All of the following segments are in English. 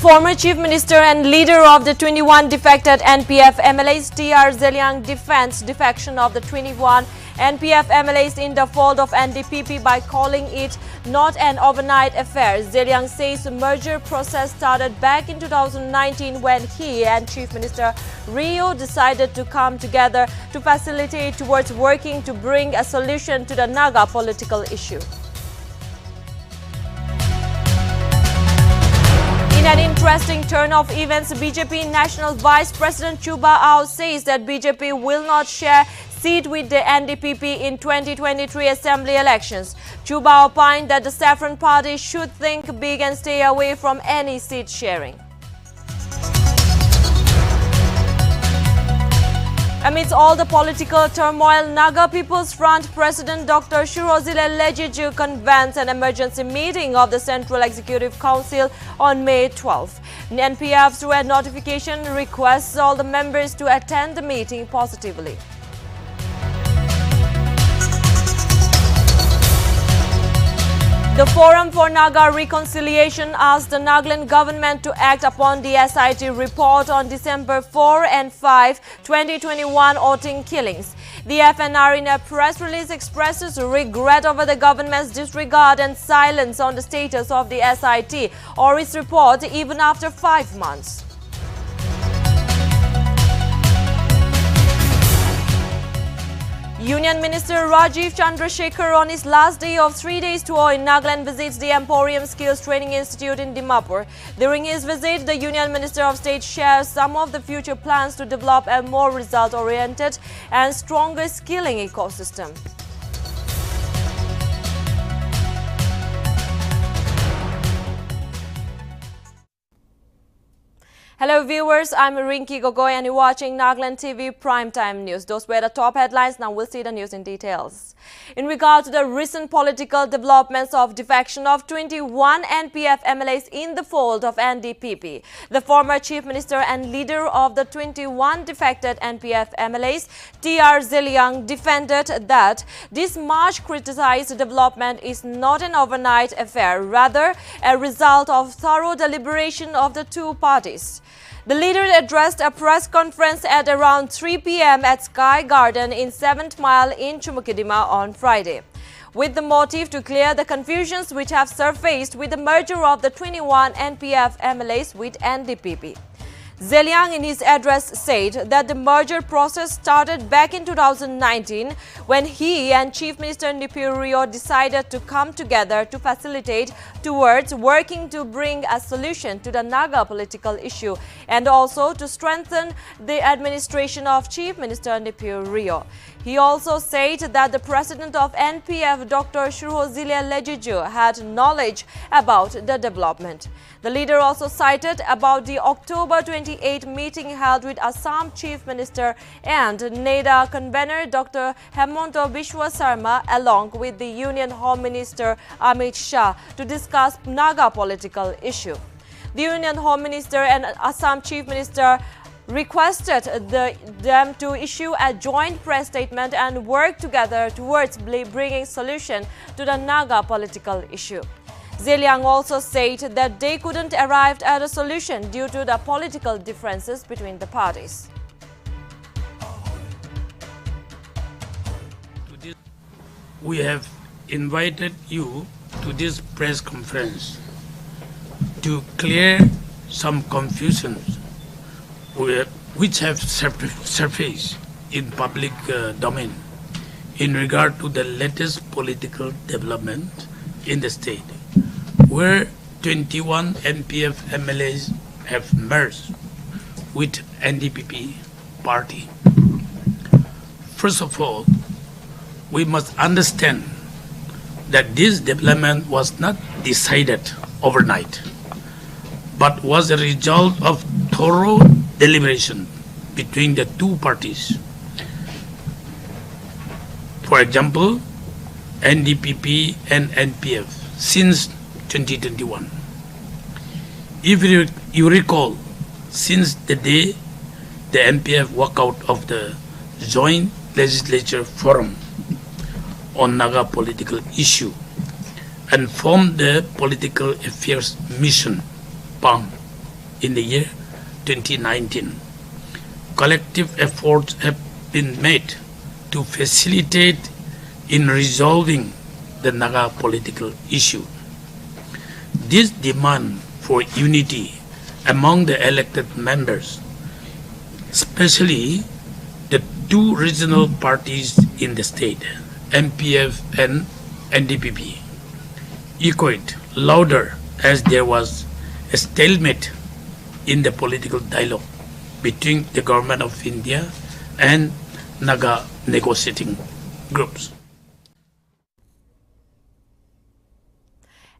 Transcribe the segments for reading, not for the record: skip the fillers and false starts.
Former Chief Minister and leader of the 21 defected NPF MLAs, Zeliang defends defection of the 21 NPF MLAs in the fold of NDPP by calling it not an overnight affair. Zeliang says the merger process started back in 2019 when he and Chief Minister Rio decided to come together to facilitate towards working to bring a solution to the Naga political issue. In an interesting turn of events, BJP National Vice President Chuba Ao says that BJP will not share seat with the NDPP in 2023 Assembly elections. Chuba opined that the Saffron Party should think big and stay away from any seat sharing. Amidst all the political turmoil, Naga People's Front President Dr. Shirozile Lejiju convenes an emergency meeting of the Central Executive Council on May 12. NPF, through a notification, requests all the members to attend the meeting positively. The Forum for Naga Reconciliation asked the Nagaland government to act upon the SIT report on December 4 and 5, 2021 Oting killings. The FNR in a press release expresses regret over the government's disregard and silence on the status of the SIT or its report even after 5 months. Union Minister Rajiv Chandrasekhar, on his last day of 3 days tour in Nagaland, visits the Emporium Skills Training Institute in Dimapur. During his visit, the Union Minister of State shares some of the future plans to develop a more result-oriented and stronger skilling ecosystem. Hello viewers, I'm Rinki Gogoi and you're watching Nagaland TV Primetime News. Those were the top headlines. Now we'll see the news in details. In regard to the recent political developments of defection of 21 NPF MLAs in the fold of NDPP, the former Chief Minister and leader of the 21 defected NPF MLAs, Zeliang, defended that this much criticized development is not an overnight affair, rather a result of thorough deliberation of the two parties. The leader addressed a press conference at around 3 p.m. at Sky Garden in 7th Mile in Chumukidima on Friday, with the motive to clear the confusions which have surfaced with the merger of the 21 NPF MLAs with NDPP. Zeliang in his address said that the merger process started back in 2019 when he and Chief Minister Nltv Rio decided to come together to facilitate towards working to bring a solution to the Naga political issue and also to strengthen the administration of Chief Minister Nltv Rio. He also said that the president of NPF, Dr. Shirozile Lejiju, had knowledge about the development. The leader also cited about the October 28 meeting held with Assam Chief Minister and NEDA convener Dr. Hemonto Biswa Sarma along with the Union Home Minister Amit Shah to discuss Naga political issue. The Union Home Minister and Assam Chief Minister requested them to issue a joint press statement and work together towards bringing solution to the Naga political issue. Zeliang also said that they couldn't arrive at a solution due to the political differences between the parties. We have invited you to this press conference to clear some confusions which have surfaced in public domain in regard to the latest political development in the state, where 21 NPF MLAs have merged with NDPP party. First of all, we must understand that this development was not decided overnight, but was a result of thorough deliberation between the two parties. For example, NDPP and NPF since 2021. If you recall, since the day the NPF walked out of the Joint Legislature Forum on Naga political issue and formed the Political Affairs Mission, PAM, in the year 2019. Collective efforts have been made to facilitate in resolving the Naga political issue. This demand for unity among the elected members, especially the two regional parties in the state, NPF and NDPP, echoed louder as there was a stalemate in the political dialogue between the government of India and Naga negotiating groups.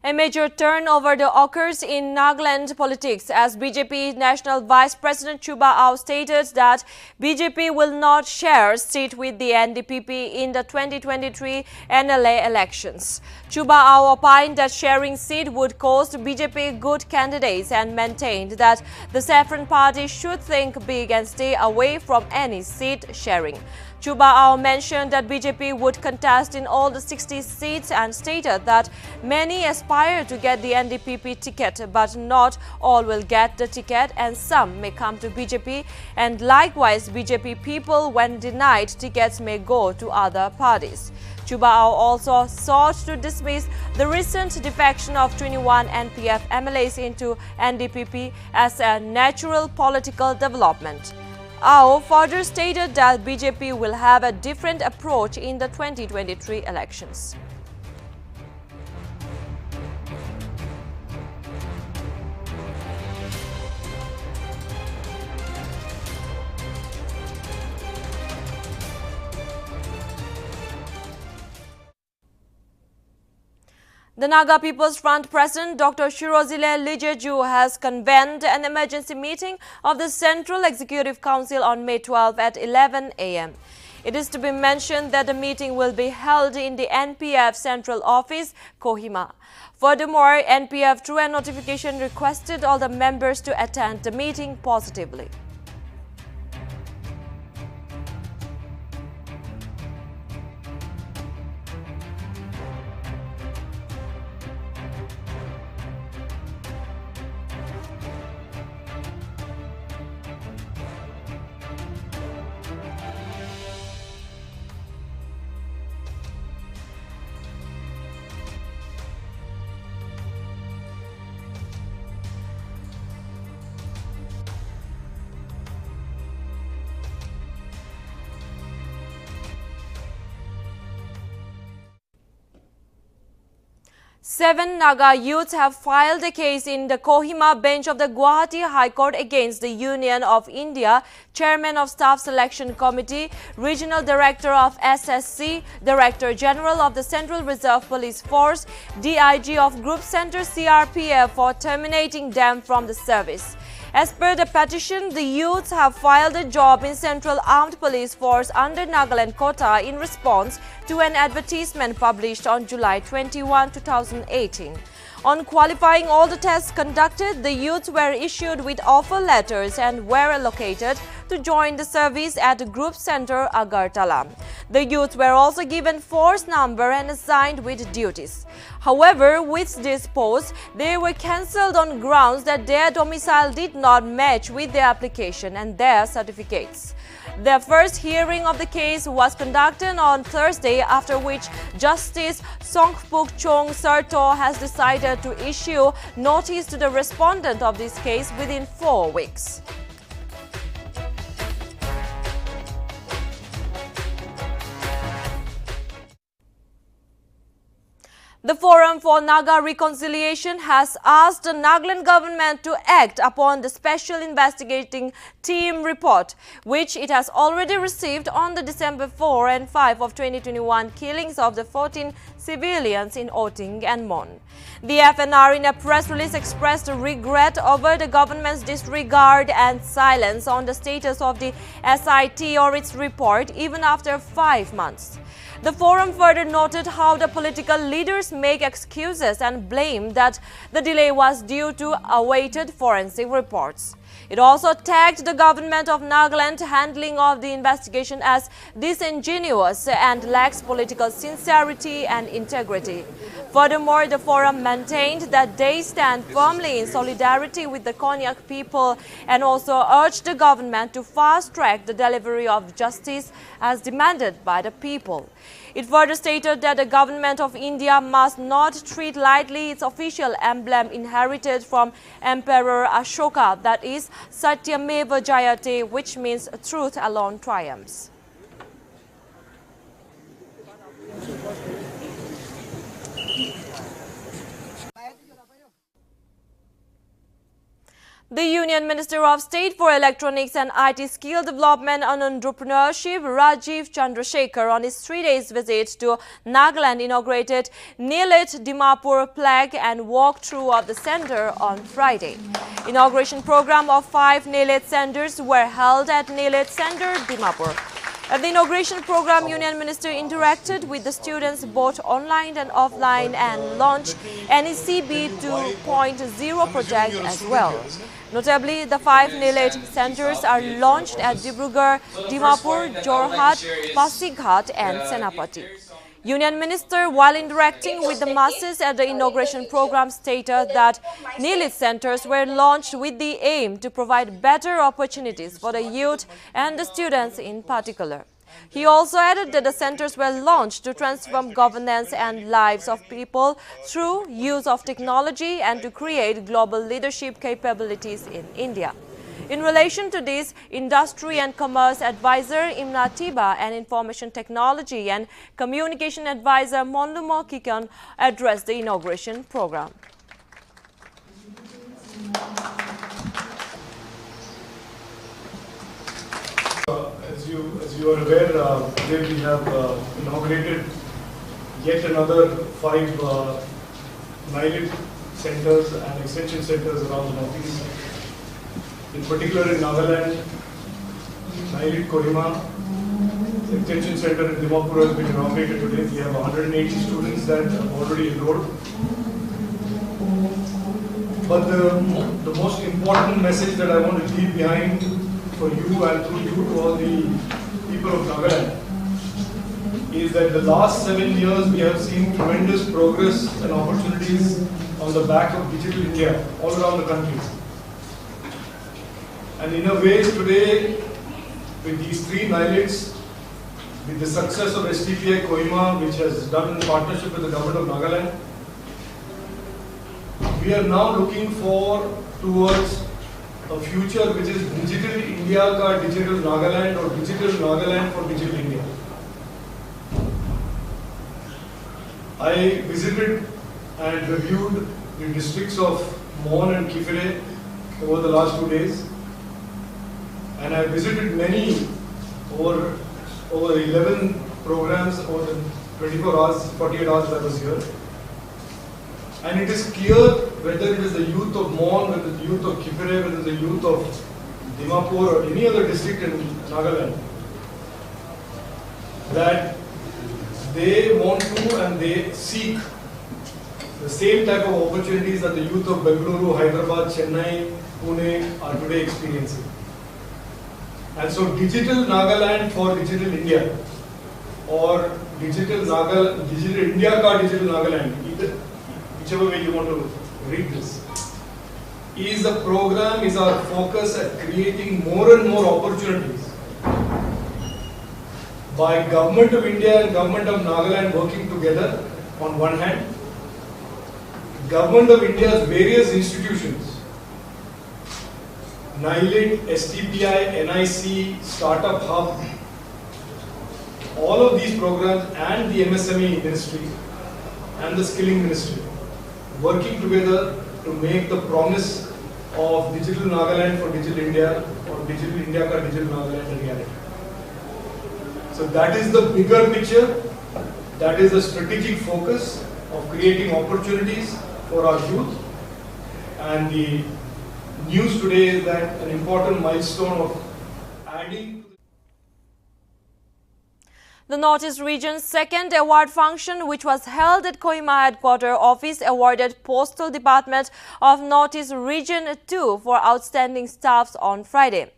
A major turnover occurs in Nagaland politics as BJP National Vice President Chuba Aw stated that BJP will not share seat with the NDPP in the 2023 NLA elections. Chuba Aw opined that sharing seat would cost BJP good candidates and maintained that the Saffron Party should think big and stay away from any seat sharing. Chuba Aw mentioned that BJP would contest in all the 60 seats and stated that many aspire to get the NDPP ticket, but not all will get the ticket and some may come to BJP, and likewise BJP people when denied tickets may go to other parties. Chuba Aw also sought to dismiss the recent defection of 21 NPF MLAs into NDPP as a natural political development. Aw further stated that BJP will have a different approach in the 2023 elections. The Naga People's Front President Dr. Shirozile Lijeju has convened an emergency meeting of the Central Executive Council on May 12 at 11 a.m. It is to be mentioned that the meeting will be held in the NPF Central Office, Kohima. Furthermore, NPF through a notification requested all the members to attend the meeting positively. Seven Naga youths have filed a case in the Kohima bench of the Guwahati High Court against the Union of India, Chairman of Staff Selection Committee, Regional Director of SSC, Director General of the Central Reserve Police Force, DIG of Group Center CRPF for terminating them from the service. As per the petition, the youths have filed a job in Central Armed Police Force under Nagaland quota in response to an advertisement published on July 21, 2018. On qualifying all the tests conducted, the youths were issued with offer letters and were allocated to join the service at Group Center Agartala. The youths were also given force number and assigned with duties. However, with this post, they were cancelled on grounds that their domicile did not match with their application and their certificates. The first hearing of the case was conducted on Thursday, after which Justice Songpuk Chong Serto has decided to issue notice to the respondent of this case within 4 weeks. The Forum for Naga Reconciliation has asked the Nagaland government to act upon the Special Investigating Team report, which it has already received on the December 4 and 5 of 2021 killings of the 14 civilians in Oting and Mon. The FNR in a press release expressed regret over the government's disregard and silence on the status of the SIT or its report even after 5 months. The forum further noted how the political leaders make excuses and blame that the delay was due to awaited forensic reports. It also tagged the government of Nagaland handling of the investigation as disingenuous and lacks political sincerity and integrity. Furthermore, the forum maintained that they stand firmly in solidarity with the Konyak people and also urged the government to fast-track the delivery of justice as demanded by the people. It further stated that the government of India must not treat lightly its official emblem inherited from Emperor Ashoka, that is Satyameva Jayate, which means truth alone triumphs. The Union Minister of State for Electronics and IT Skill Development and Entrepreneurship, Rajiv Chandrasekhar, on his 3-day visit to Nagaland, inaugurated Nltv Dimapur flag and walkthrough of the center on Friday. Inauguration program of 5 Nltv centers were held at Nltv Center, Dimapur. At the inauguration program, Union Minister interacted with the students both online and offline and launched NECB 2.0 project as well. Notably, the 5 Nltv centers are launched at Dibrugarh, Dimapur, Jorhat, Pasighat and Senapati. Union Minister, while interacting with the masses at the inauguration program, stated that Nltv centers were launched with the aim to provide better opportunities for the youth and the students in particular. He also added that the centers were launched to transform governance and lives of people through use of technology and to create global leadership capabilities in India. In relation to this, Industry and Commerce Advisor Nltv and Information Technology and Communication Advisor Monlumo Kikon addressed the inauguration program. As you are aware, today we have inaugurated yet another 5 Nltv centers and extension centers around the northeast. In particular in Nagaland, Nltv Kohima Extension Center in Dimapur has been inaugurated today. We have 180 students that have already enrolled. But the most important message that I want to leave behind for you and through you to all the people of Nagaland is that the last 7 years we have seen tremendous progress and opportunities on the back of Digital India all around the country. And in a way today, with these 3 Nltvs, with the success of STPI Kohima, which has done in partnership with the government of Nagaland, we are now looking towards a future which is Digital India ka Digital Nagaland or Digital Nagaland for Digital India. I visited and reviewed the districts of Mon and Kifire over the last 2 days. And I visited many over 11 programs over the 24 hours, 48 hours that I was here. And it is clear whether it is the youth of Mon, whether it is the youth of Kifire, whether it is the youth of Dimapur or any other district in Nagaland, that they want to and they seek the same type of opportunities that the youth of Bengaluru, Hyderabad, Chennai, Pune are today experiencing. And so Digital Nagaland for Digital India or Digital India ka Digital Nagaland, whichever way you want to read this, is a program, is our focus at creating more and more opportunities by Government of India and Government of Nagaland working together on one hand, Government of India's various institutions, Nltv, STPI, NIC, Startup Hub, all of these programs and the MSME Ministry and the Skilling Ministry working together to make the promise of Digital Nagaland for Digital India or Digital India ka Digital Nagaland a reality. So that is the bigger picture, that is the strategic focus of creating opportunities for our youth, and the news today is that an important milestone of adding. The Northeast Region's second award function, which was held at Kohima Headquarter Office, awarded Postal Department of Northeast Region 2 for outstanding staffs on Friday.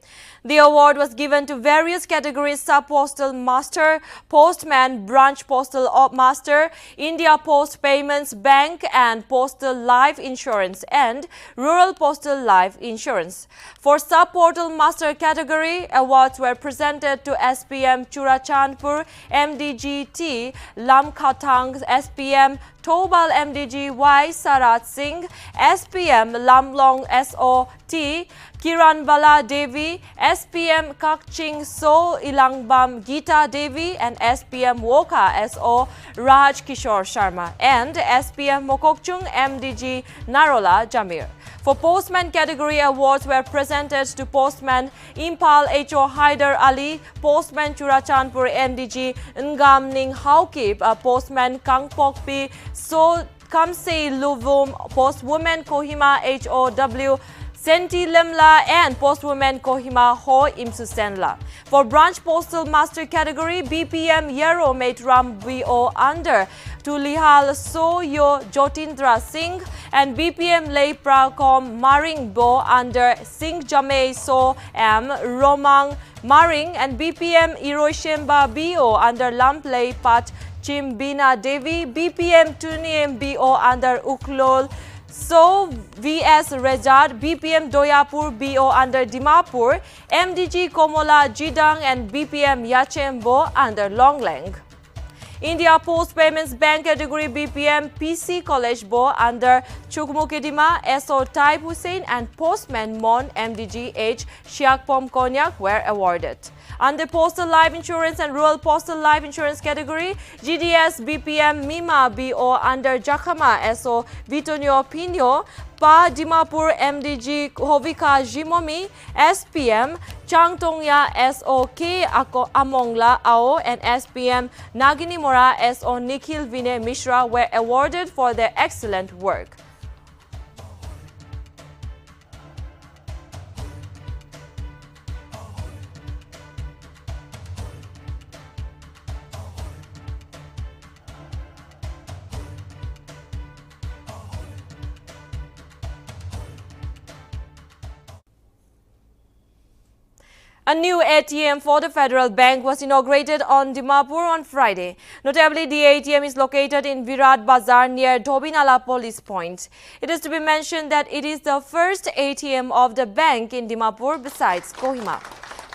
The award was given to various categories: Sub-Postal Master, Postman, Branch Postal Master, India Post Payments Bank and Postal Life Insurance, and Rural Postal Life Insurance. For Sub-Portal Master category, awards were presented to SPM Churachandpur, MDG-T, Lamkhatang, SPM Tobal MDG Y Sarat Singh, SPM Lamlong SOT, Kiranbala Devi, SPM Kakching So Ilangbam Gita Devi, and SPM Woka SO Raj Kishore Sharma, and SPM Mokokchung MDG Narola Jamir. For Postman category, awards were presented to Postman Impal H.O. Haider Ali, Postman Churachandpur MDG Ngam Ning Haukip, Postman Kangpokpi So Kamsei Luvum, Postwoman Kohima H.O.W. Senti Lemla, and Postwoman Kohima Ho Imsusenla. For Branch Postal Master category, BPM Yero Maitram BO under Tulihal So Yo Jotindra Singh, and BPM Lay Prakom Maring Bo under Singh Jamei So M Romang Maring, and BPM Iroshemba BO under Lamplay Pat Chimbina Devi, BPM Tuniem BO under Uklol So VS Rejad, BPM Doyapur BO under Dimapur, MDG Komola Jidang, and BPM Yachembo under Longlang. India Post Payments Bank category, BPM PC College Bo under Chukmukidima, SO Taib Hussein, and Postman Mon MDG H Shiakpom Konyak were awarded. Under Postal Life Insurance and Rural Postal Life Insurance category, GDS BPM Mima BO under Jakama SO Vitonio Pino, Pa Dimapur MDG Hovika Jimomi, SPM Changtongya SOK Amongla Ao, and SPM Nagini Mora SO Nikhil Vinay Mishra were awarded for their excellent work. A new ATM for the Federal Bank was inaugurated on Dimapur on Friday. Notably, the ATM is located in Virat Bazar near Dhobinala Police Point. It is to be mentioned that it is the first ATM of the bank in Dimapur besides Kohima.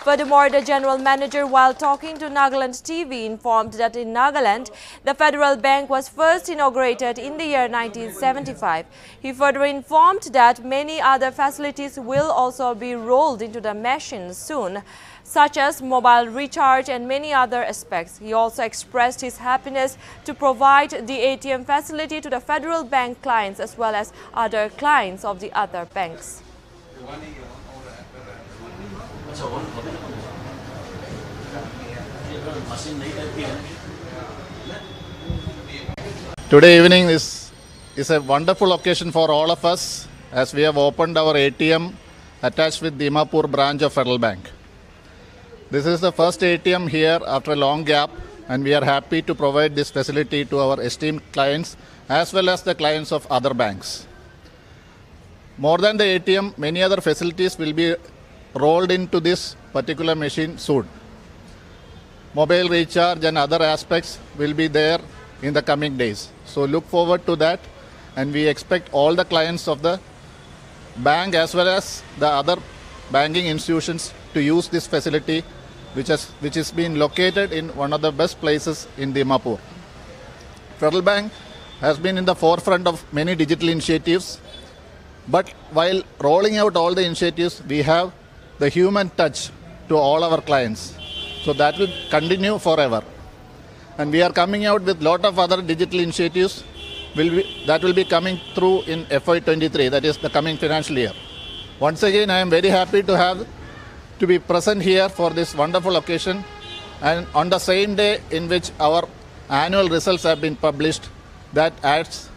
Furthermore, the General Manager, while talking to Nagaland TV, informed that in Nagaland, the Federal Bank was first inaugurated in the year 1975. He further informed that many other facilities will also be rolled into the machine soon, such as mobile recharge and many other aspects. He also expressed his happiness to provide the ATM facility to the Federal Bank clients as well as other clients of the other banks. Today evening is a wonderful occasion for all of us as we have opened our ATM attached with Dimapur branch of Federal Bank. This is the first ATM here after a long gap, and we are happy to provide this facility to our esteemed clients as well as the clients of other banks. More than the ATM, many other facilities will be rolled into this particular machine soon. Mobile recharge and other aspects will be there in the coming days. So look forward to that, and we expect all the clients of the bank as well as the other banking institutions to use this facility which is being located in one of the best places in Dimapur. Federal Bank has been in the forefront of many digital initiatives, but while rolling out all the initiatives, we have the human touch to all our clients. So that will continue forever. And we are coming out with a lot of other digital initiatives that will be coming through in FY23, that is the coming financial year. Once again, I am very happy to be present here for this wonderful occasion, and on the same day in which our annual results have been published, that adds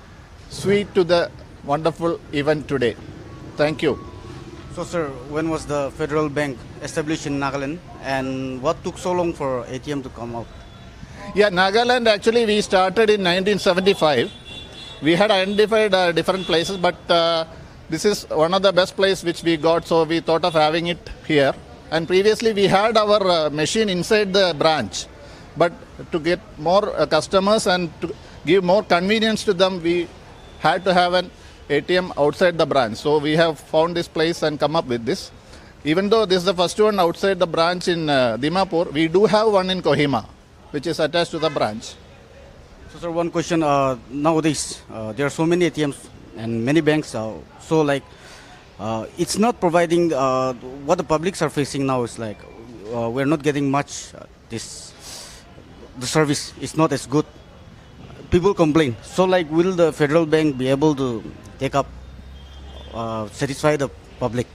sweet to the wonderful event today. Thank you. So, sir, when was the Federal Bank established in Nagaland, and what took so long for ATM to come out? Yeah, Nagaland actually we started in 1975. We had identified different places, but this is one of the best places which we got, so we thought of having it here. And previously we had our machine inside the branch, but to get more customers and to give more convenience to them, we had to have an ATM outside the branch. So we have found this place and come up with this. Even though this is the first one outside the branch in Dimapur, we do have one in Kohima, which is attached to the branch. So, sir, one question. Nowadays, there are so many ATMs and many banks. It's not providing what the publics are facing now. Is like we're not getting much. The service is not as good. People complain. So, like, will the federal bank be able to take up, satisfy the public?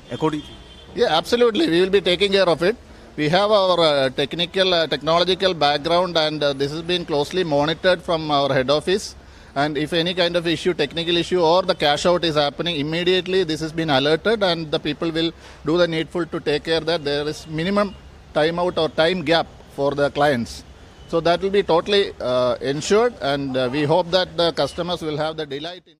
According to you? Yeah, absolutely. We will be taking care of it. We have our technological background, and this has been closely monitored from our head office. And if any kind of issue, technical issue, or the cash out is happening, immediately this has been alerted, and the people will do the needful to take care that there is minimum time out or time gap for the clients. So that will be totally ensured, and we hope that the customers will have the delight in.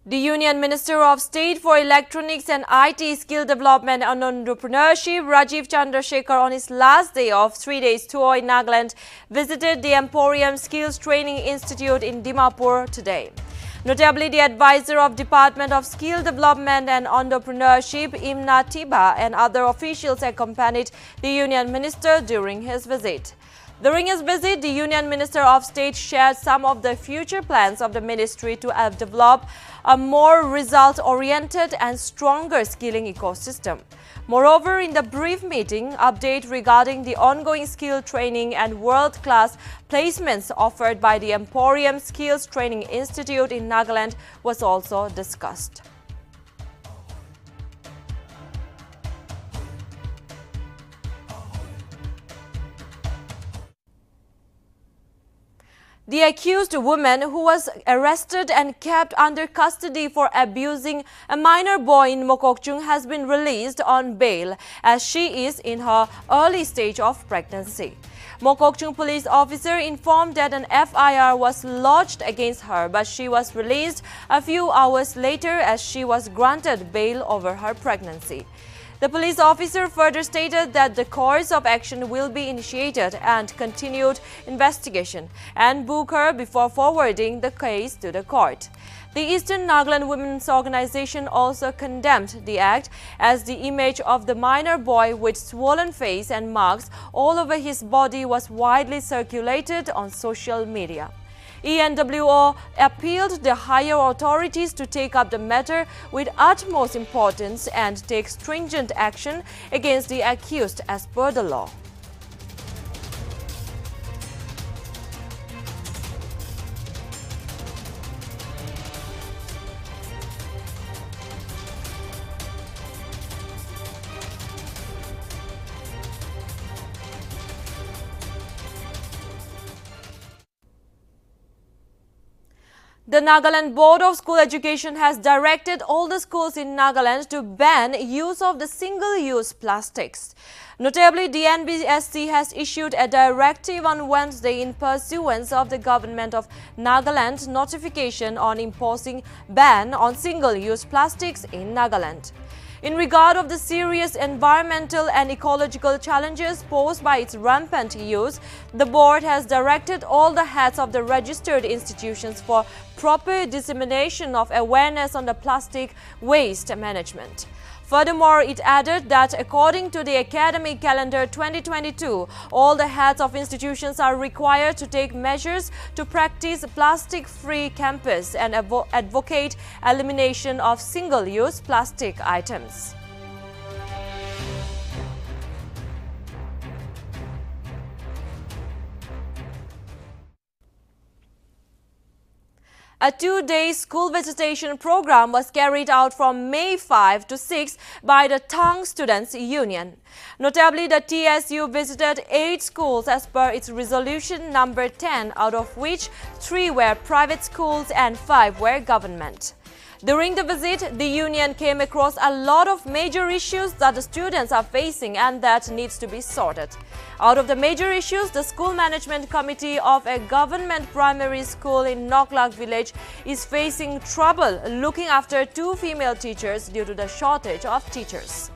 The Union Minister of State for Electronics and IT Skill Development and Entrepreneurship, Rajiv Chandrasekhar, on his last day of 3 days tour in Nagaland, visited the Emporium Skills Training Institute in Dimapur today. Notably, the advisor of Department of Skill Development and Entrepreneurship, Nltv, and other officials accompanied the Union Minister during his visit. During his visit, the Union Minister of State shared some of the future plans of the ministry to develop a more result-oriented and stronger skilling ecosystem. Moreover, in the brief meeting, update regarding the ongoing skill training and world-class placements offered by the Emporium Skills Training Institute in Nagaland was also discussed. The accused woman, who was arrested and kept under custody for abusing a minor boy in Mokokchung, has been released on bail as she is in her early stage of pregnancy. Mokokchung police officer informed that an FIR was lodged against her, but she was released a few hours later as she was granted bail over her pregnancy. The police officer further stated that the course of action will be initiated and continued investigation and book her before forwarding the case to the court. The Eastern Nagaland Women's Organization also condemned the act as the image of the minor boy with swollen face and marks all over his body was widely circulated on social media. ENWO appealed the higher authorities to take up the matter with utmost importance and take stringent action against the accused as per the law. The Nagaland Board of School Education has directed all the schools in Nagaland to ban use of the single-use plastics. Notably, the NBSC has issued a directive on Wednesday in pursuance of the Government of Nagaland notification on imposing ban on single-use plastics in Nagaland. In regard of the serious environmental and ecological challenges posed by its rampant use, the board has directed all the heads of the registered institutions for proper dissemination of awareness on the plastic waste management. Furthermore, it added that according to the academic calendar 2022, all the heads of institutions are required to take measures to practice plastic-free campus and advocate elimination of single-use plastic items. A two-day school visitation program was carried out from May 5 to 6 by the Tang Students' Union. Notably, the TSU visited 8 schools as per its resolution number 10, out of which 3 were private schools and 5 were government. During the visit, the union came across a lot of major issues that the students are facing and that needs to be sorted. Out of the major issues, the school management committee of a government primary school in Nagaland village is facing trouble looking after 2 female teachers due to the shortage of teachers.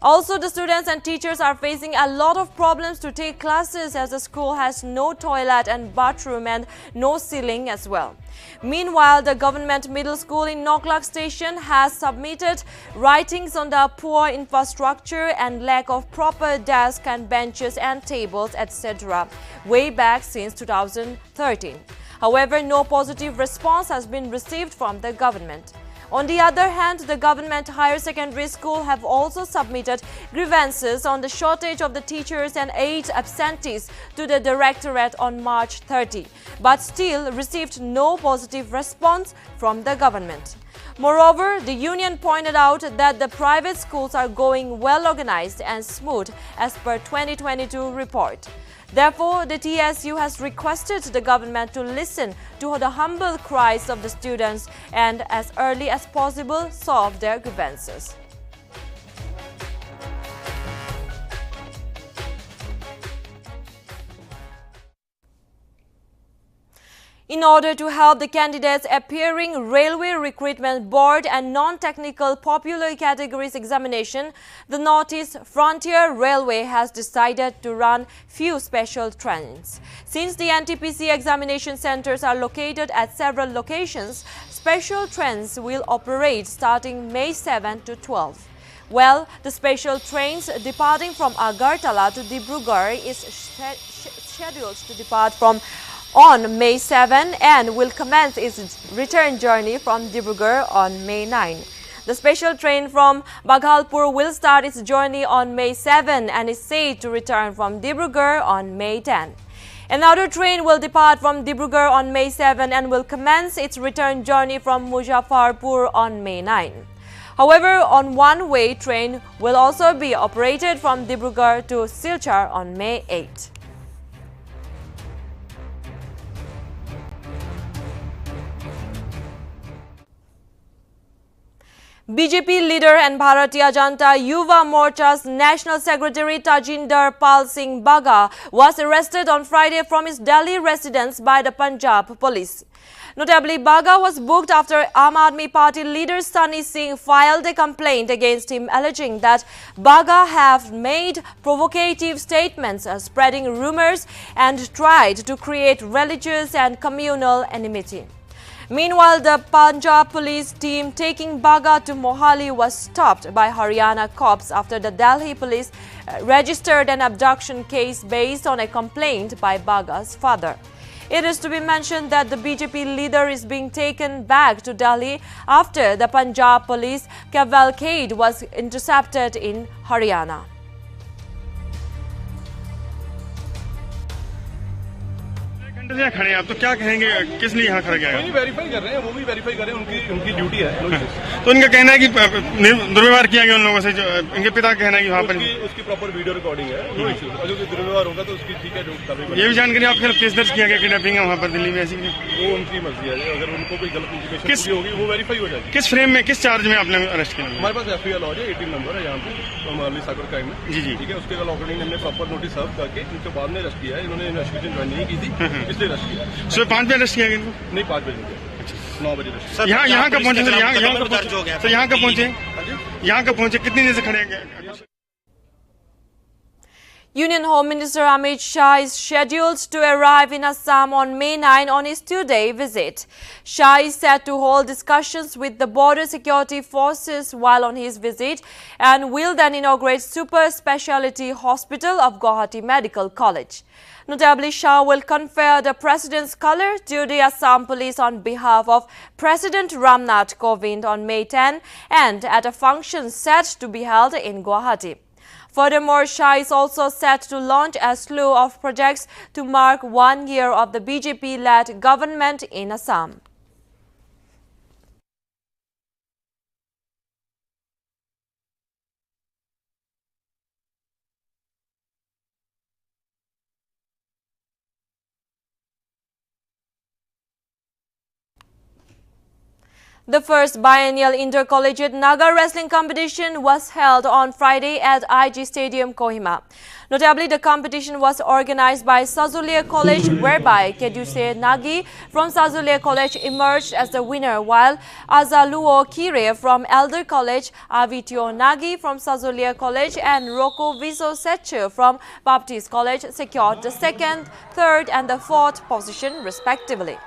Also, the students and teachers are facing a lot of problems to take classes as the school has no toilet and bathroom and no ceiling as well. Meanwhile, the government middle school in Nagaland station has submitted writings on the poor infrastructure and lack of proper desks and benches and tables, etc. way back since 2013. However, no positive response has been received from the government. On the other hand, the government higher secondary school have also submitted grievances on the shortage of the teachers and 8 absentees to the directorate on March 30, but still received no positive response from the government. Moreover, the union pointed out that the private schools are going well organized and smooth as per 2022 report. Therefore, the TSU has requested the government to listen to the humble cries of the students and as early as possible solve their grievances. In order to help the candidates appearing Railway Recruitment Board and non-technical popular categories examination, the Northeast Frontier Railway has decided to run few special trains. Since the NTPC examination centers are located at several locations, special trains will operate starting May 7 to 12. Well, the special trains departing from Agartala to Dibrugarh is scheduled to depart on May 7 and will commence its return journey from Dimapur on May 9. The special train from Bhagalpur will start its journey on May 7 and is said to return from Dimapur on May 10. Another train will depart from Dimapur on May 7 and will commence its return journey from Muzaffarpur on May 9. However, on one-way train will also be operated from Dimapur to Silchar on May 8. BJP leader and Bharatiya Janata Yuva Morcha's National Secretary Tajinder Pal Singh Bagga was arrested on Friday from his Delhi residence by the Punjab police. Notably, Bagga was booked after Aam Aadmi Party leader Sunny Singh filed a complaint against him alleging that Bagga have made provocative statements, spreading rumors and tried to create religious and communal enmity. Meanwhile, the Punjab police team taking Bagga to Mohali was stopped by Haryana cops after the Delhi police registered an abduction case based on a complaint by Bagga's father. It is to be mentioned that the BJP leader is being taken back to Delhi after the Punjab police cavalcade was intercepted in Haryana. यहाँ खड़े हैं आप तो क्या कहेंगे किस लिए यहाँ खड़े गए वेरीफाई कर रहे हैं वो भी वेरीफाई कर रहे हैं उनकी ड्यूटी है तो इनका कहना है कि दुर्व्यवहार किया गया उन लोगों से जो इनके पिता का कहना है कि वहाँ पर उसकी प्रॉपर वीडियो रिकॉर्डिंग है नो इश्यू और जो दुर्व्यवहार होगा तो उसकी ठीक है ये भी जानकारी आपके केस दर्ज किया गया किडनैपिंग है वहाँ पर दिल्ली में ऐसी वो उनकी मर्जी है अगर उनको कोई गलत इन्फॉर्मेशन होगी वो वेरीफाई हो जाएगी किस फ्रेम में किस चार्ज में आपने अरेस्ट किया हमारे पास FIR लॉज है 18 नंबर है यहाँ पे साइबर क्राइम में जी जी ठीक है उसके अलावा हमने प्रॉपर नोटिस सर्व करके इनके बाद में अरेस्ट किया है इन्होंने इन्वेस्टिगेशन ज्वाइन नहीं की थी इसलिए अरेस्ट किया सुबह 5 बजे अरेस्ट किया गया इनको नहीं 5 बजे 9 बजे यहाँ कब पहुंचे सर यहाँ कब पहुंचे कितनी देर से खड़े हैं Union Home Minister Amit Shah is scheduled to arrive in Assam on May 9 on his 2-day visit. Shah is set to hold discussions with the border security forces while on his visit and will then inaugurate Super Speciality Hospital of Guwahati Medical College. Notably, Shah will confer the President's colour to the Assam Police on behalf of President Ramnath Kovind on May 10 and at a function set to be held in Guwahati. Furthermore, Shah is also set to launch a slew of projects to mark 1 year of the BJP-led government in Assam. The first biennial Intercollegiate Naga wrestling competition was held on Friday at IG Stadium, Kohima. Notably, the competition was organized by Sazulia College, whereby Keduse Nagi from Sazulia College emerged as the winner, while Azaluo Kire from Elder College, Avitio Nagi from Sazulia College, and Roko Viso Seche from Baptist College secured the second, third, and the fourth position, respectively.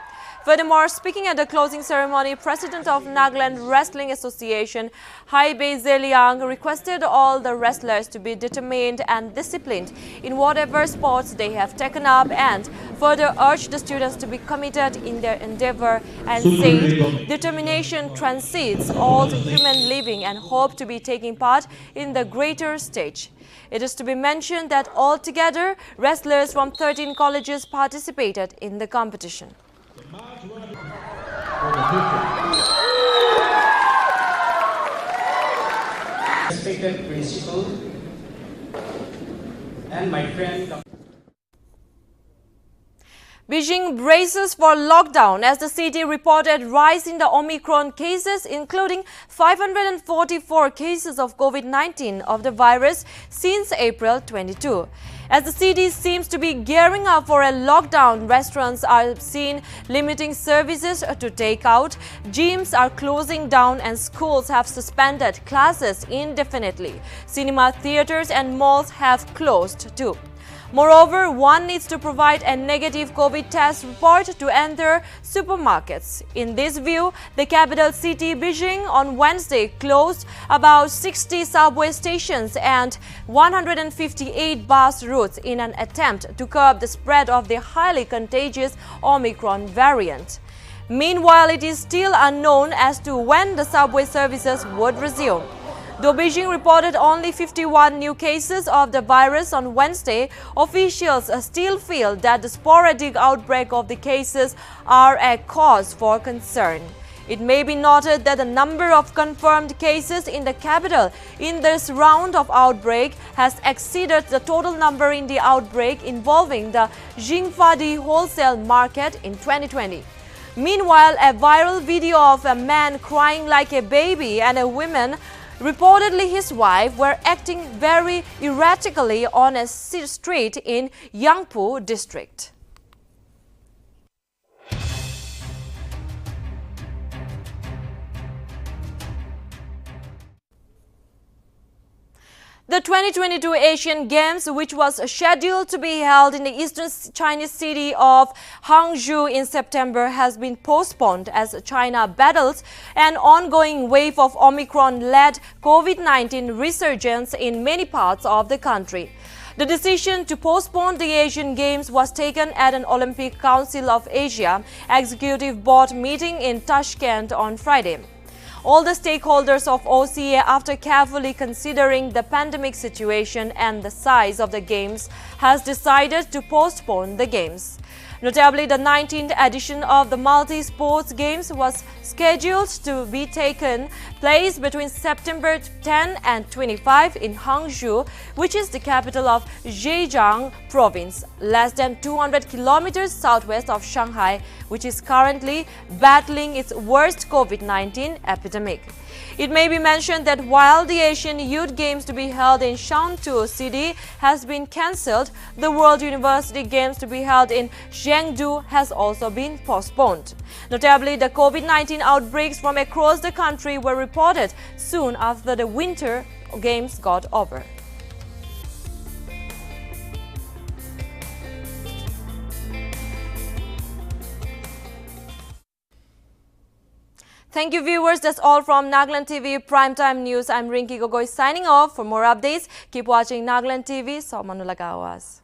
Furthermore, speaking at the closing ceremony, President of Nagaland Wrestling Association, Haibe Zeliang, requested all the wrestlers to be determined and disciplined in whatever sports they have taken up, and further urged the students to be committed in their endeavor and said determination transcends all human living and hope to be taking part in the greater stage. It is to be mentioned that altogether, wrestlers from 13 colleges participated in the competition. Respected principal and my friend. Beijing braces for lockdown as the city reported rise in the Omicron cases, including 544 cases of COVID-19 of the virus since April 22. As the city seems to be gearing up for a lockdown, restaurants are seen limiting services to takeout, gyms are closing down, and schools have suspended classes indefinitely. Cinema theaters and malls have closed too. Moreover, one needs to provide a negative COVID test report to enter supermarkets. In this view, the capital city Beijing on Wednesday closed about 60 subway stations and 158 bus routes in an attempt to curb the spread of the highly contagious Omicron variant. Meanwhile, it is still unknown as to when the subway services would resume. Though Beijing reported only 51 new cases of the virus on Wednesday, officials still feel that the sporadic outbreak of the cases are a cause for concern. It may be noted that the number of confirmed cases in the capital in this round of outbreak has exceeded the total number in the outbreak involving the Jingfadi wholesale market in 2020. Meanwhile, a viral video of a man crying like a baby and a woman, reportedly his wife, were acting very erratically on a street in Yangpu district. The 2022 Asian Games, which was scheduled to be held in the eastern Chinese city of Hangzhou in September, has been postponed as China battles an ongoing wave of Omicron-led COVID-19 resurgence in many parts of the country. The decision to postpone the Asian Games was taken at an Olympic Council of Asia Executive Board meeting in Tashkent on Friday. All the stakeholders of OCA, after carefully considering the pandemic situation and the size of the Games, has decided to postpone the Games. Notably, the 19th edition of the Multi-Sports Games was scheduled to be taken place between September 10 and 25 in Hangzhou, which is the capital of Zhejiang province, less than 200 kilometers southwest of Shanghai, which is currently battling its worst COVID-19 epidemic. It may be mentioned that while the Asian Youth Games to be held in Shantou City has been cancelled, the World University Games to be held in Chengdu has also been postponed. Notably, the COVID-19 outbreaks from across the country were reported soon after the Winter Games got over. Thank you, viewers. That's all from Nagaland TV Primetime News. I'm Rinki Gogoi signing off. For more updates, keep watching Nagaland TV. Somanulagawas.